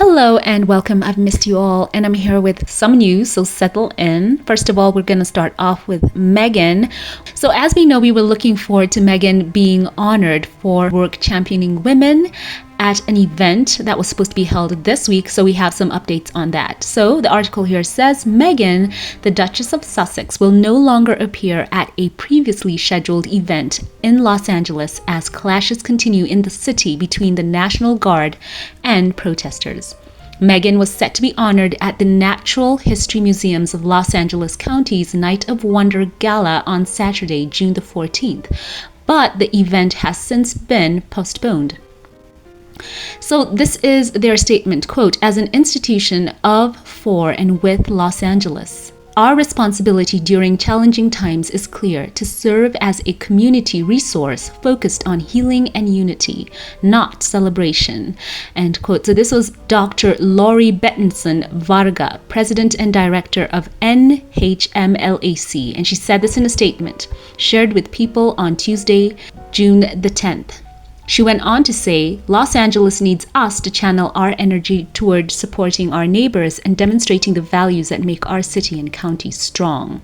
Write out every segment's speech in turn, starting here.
Hello and welcome. I've missed you all and I'm here with some news, so settle in. First of all, we're going to start off with Meghan. So as we know, we were looking forward to Meghan being honored for work championing women at an event that was supposed to be held this week, so we have some updates on that. So the article here says Meghan, the Duchess of Sussex, will no longer appear at a previously scheduled event in Los Angeles as clashes continue in the city between the National Guard and protesters. Meghan was set to be honored at the Natural History Museums of Los Angeles County's Night of Wonder Gala on Saturday, June the 14th, but the event has since been postponed. So this is their statement, quote, "As an institution of, for, and with Los Angeles, our responsibility during challenging times is clear: to serve as a community resource focused on healing and unity, not celebration," end quote. So this was Dr. Lori Bettinson Varga, President and Director of NHMLAC, and she said this in a statement shared with People on Tuesday, June the 10th. She went on to say, "Los Angeles needs us to channel our energy toward supporting our neighbors and demonstrating the values that make our city and county strong."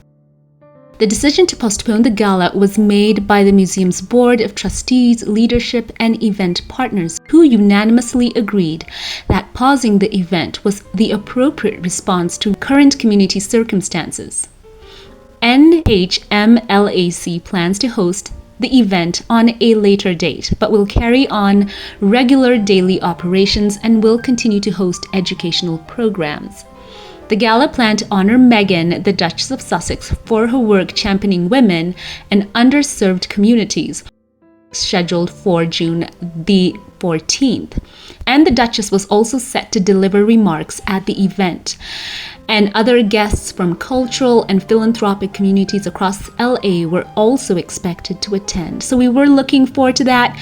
The decision to postpone the gala was made by the museum's board of trustees, leadership, and event partners, who unanimously agreed that pausing the event was the appropriate response to current community circumstances. NHMLAC plans to host the event on a later date, but will carry on regular daily operations and will continue to host educational programs. The gala planned to honor Meghan, the Duchess of Sussex, for her work championing women and underserved communities, scheduled for June the 14th. And the Duchess was also set to deliver remarks at the event. And other guests from cultural and philanthropic communities across LA were also expected to attend. So we were looking forward to that.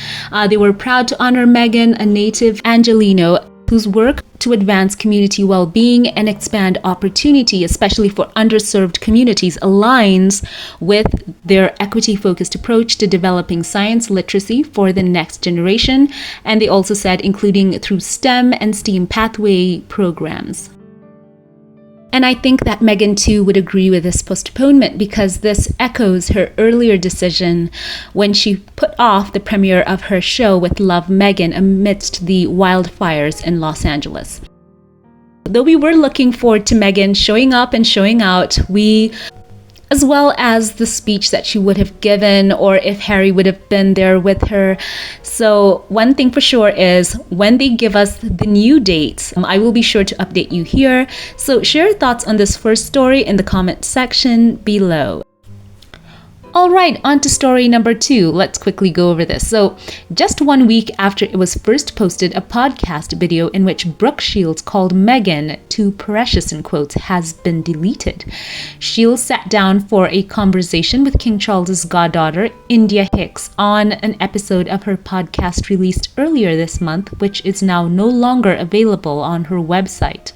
They were proud to honor Meghan, a native Angelino, whose work to advance community well-being and expand opportunity, especially for underserved communities, aligns with their equity-focused approach to developing science literacy for the next generation. And they also said including through STEM and STEAM pathway programs. And I think that Meghan too would agree with this postponement, because this echoes her earlier decision when she put off the premiere of her show with Love Meghan amidst the wildfires in Los Angeles. Though we were looking forward to Meghan showing up and showing out, as well as the speech that she would have given, or if Harry would have been there with her. So one thing for sure is when they give us the new dates, I will be sure to update you here. So share your thoughts on this first story in the comment section below. All right, on to story number 2. Let's quickly go over this. So just 1 week after it was first posted, a podcast video in which Brooke Shields called Meghan too precious in quotes has been deleted. Shields sat down for a conversation with King Charles's goddaughter, India Hicks, on an episode of her podcast released earlier this month, which is now no longer available on her website.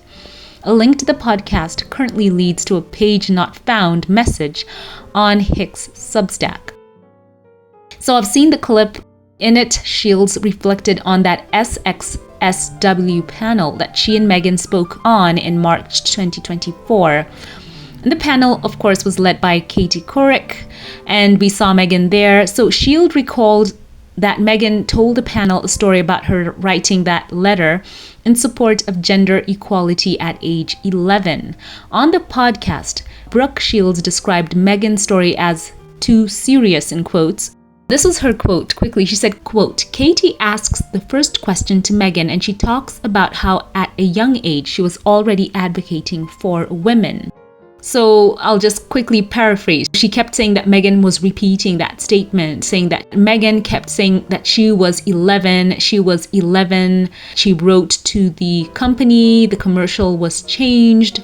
A link to the podcast currently leads to a page not found message on Hicks' Substack. So I've seen the clip. In it, Shields reflected on that SXSW panel that she and Meghan spoke on in March 2024. And the panel, of course, was led by Katie Couric, and we saw Meghan there. So Shields recalled that Meghan told the panel a story about her writing that letter in support of gender equality at age 11. On the podcast, Brooke Shields described Meghan's story as too serious in quotes. This was her quote quickly. She said, quote, "Katie asks the first question to Meghan and she talks about how at a young age she was already advocating for women." So I'll just quickly paraphrase. She kept saying that Meghan was repeating that statement, saying that Meghan kept saying that she was 11. She wrote to the company, the commercial was changed.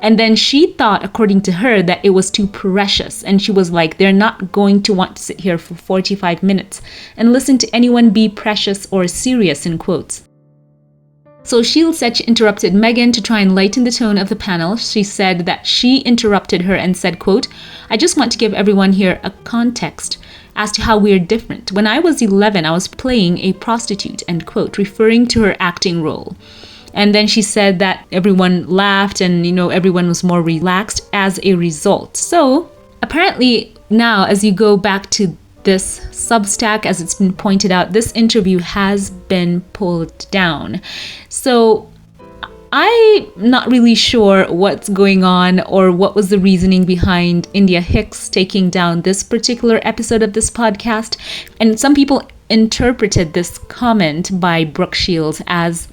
And then she thought, according to her, that it was too precious. And she was like, they're not going to want to sit here for 45 minutes and listen to anyone be precious or serious in quotes. So Shields said she interrupted Meghan to try and lighten the tone of the panel. She said that she interrupted her and said, quote, "I just want to give everyone here a context as to how we're different. When I was 11, I was playing a prostitute," end quote, referring to her acting role. And then she said that everyone laughed and, everyone was more relaxed as a result. So apparently now, as you go back to this Substack, as it's been pointed out, this interview has been pulled down. So I'm not really sure what's going on or what was the reasoning behind India Hicks taking down this particular episode of this podcast. And some people interpreted this comment by Brooke Shields as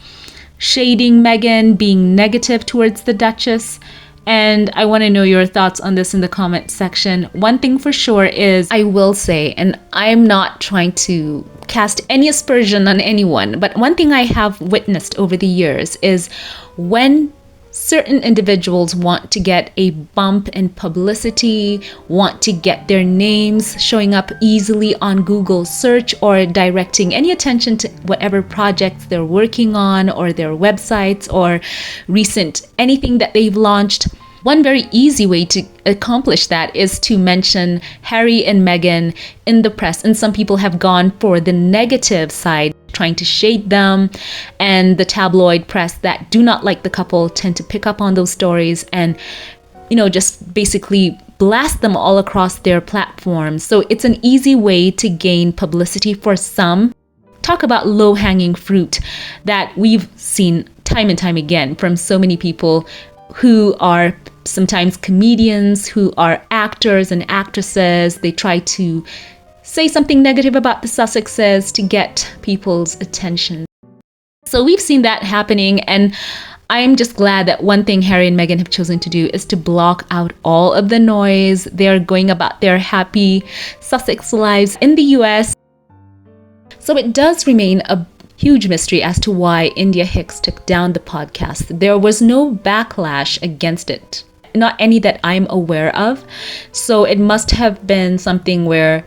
shading Meghan, being negative towards the Duchess. And I want to know your thoughts on this in the comment section. One thing for sure is, I will say, and I'm not trying to cast any aspersion on anyone, but one thing I have witnessed over the years is when certain individuals want to get a bump in publicity, want to get their names showing up easily on Google search or directing any attention to whatever projects they're working on or their websites or recent anything that they've launched. One very easy way to accomplish that is to mention Harry and Meghan in the press. And some people have gone for the negative side, trying to shade them. And the tabloid press that do not like the couple tend to pick up on those stories and, just basically blast them all across their platforms. So it's an easy way to gain publicity for some. Talk about low-hanging fruit that we've seen time and time again from so many people who are sometimes comedians, who are actors and actresses. They try to say something negative about the Sussexes to get people's attention. So we've seen that happening, and I'm just glad that one thing Harry and Meghan have chosen to do is to block out all of the noise. They're going about their happy Sussex lives in the US. So it does remain a huge mystery as to why India Hicks took down the podcast. There was no backlash against it, not any that I'm aware of. So it must have been something where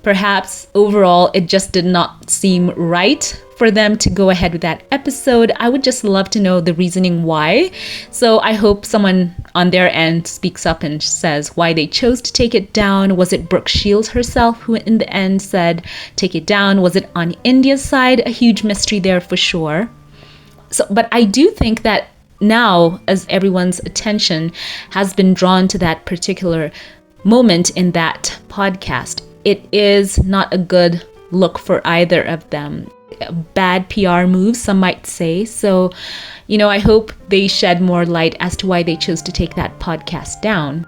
perhaps overall it just did not seem right for them to go ahead with that episode. I would just love to know the reasoning why. So I hope someone on their end speaks up and says why they chose to take it down. Was it Brooke Shields herself who in the end said take it down? Was it on India's side? A huge mystery there for sure. But I do think that now, as everyone's attention has been drawn to that particular moment in that podcast, it is not a good look for either of them. A bad PR move, some might say. So, I hope they shed more light as to why they chose to take that podcast down.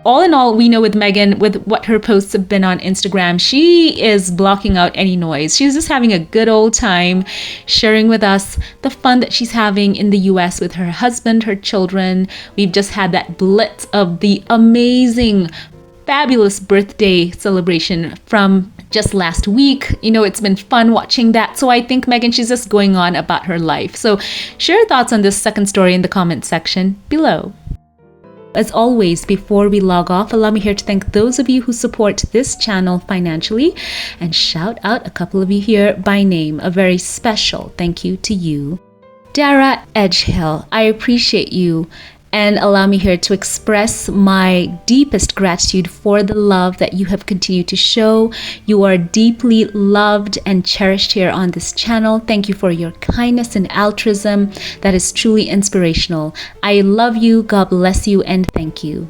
All in all, we know with Meghan, with what her posts have been on Instagram, she is blocking out any noise. She's just having a good old time sharing with us the fun that she's having in the US with her husband, her children. We've just had that blitz of the amazing, fabulous birthday celebration from just last week. It's been fun watching that. So I think Meghan, she's just going on about her life. So share your thoughts on this second story in the comment section below. As always, before we log off, allow me here to thank those of you who support this channel financially and shout out a couple of you here by name. A very special thank you to you. Dara Edgehill, I appreciate you. And allow me here to express my deepest gratitude for the love that you have continued to show. You are deeply loved and cherished here on this channel. Thank you for your kindness and altruism. That is truly inspirational. I love you. God bless you, and thank you.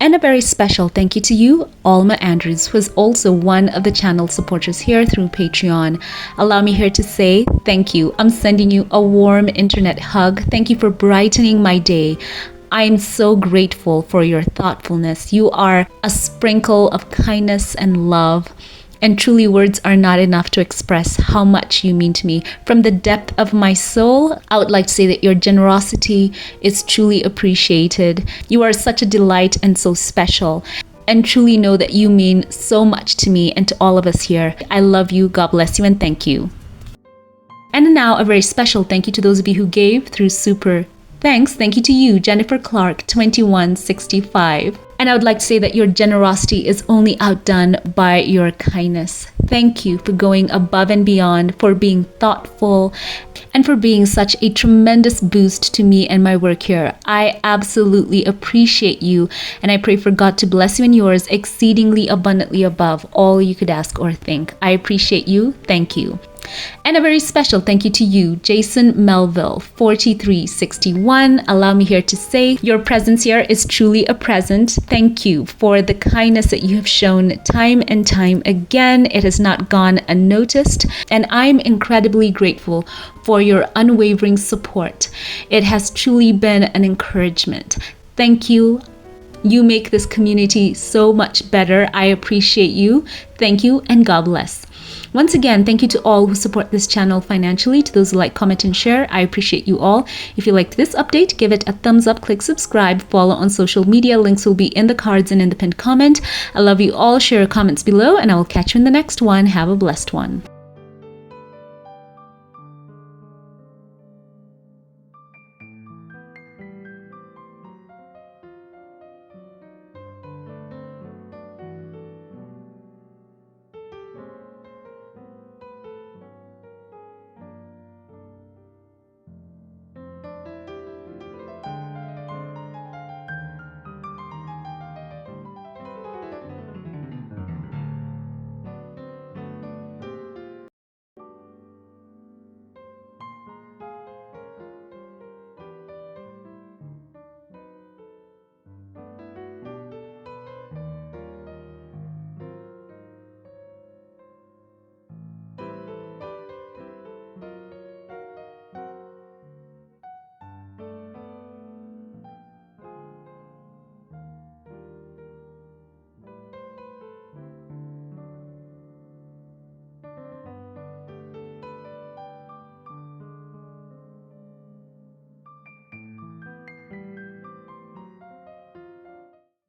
And a very special thank you to you, Alma Andrews, who is also one of the channel supporters here through Patreon. Allow me here to say thank you. I'm sending you a warm internet hug. Thank you for brightening my day. I'm so grateful for your thoughtfulness. You are a sprinkle of kindness and love. And truly, words are not enough to express how much you mean to me. From the depth of my soul, I would like to say that your generosity is truly appreciated. You are such a delight and so special. And truly know that you mean so much to me and to all of us here. I love you. God bless you, and thank you. And now a very special thank you to those of you who gave through Super Thanks. Thank you to you, Jennifer Clark, 2165. And I would like to say that your generosity is only outdone by your kindness. Thank you for going above and beyond, for being thoughtful, and for being such a tremendous boost to me and my work here. I absolutely appreciate you, and I pray for God to bless you and yours exceedingly abundantly above all you could ask or think. I appreciate you. Thank you. And a very special thank you to you, Jason Melville, 4361. Allow me here to say your presence here is truly a present. Thank you for the kindness that you have shown time and time again. It has not gone unnoticed, and I'm incredibly grateful for your unwavering support. It has truly been an encouragement. Thank you. You make this community so much better. I appreciate you. Thank you, and God bless. Once again, thank you to all who support this channel financially. To those who like, comment, and share, I appreciate you all. If you liked this update, give it a thumbs up, click subscribe, follow on social media. Links will be in the cards and in the pinned comment. I love you all. Share your comments below, and I will catch you in the next one. Have a blessed one.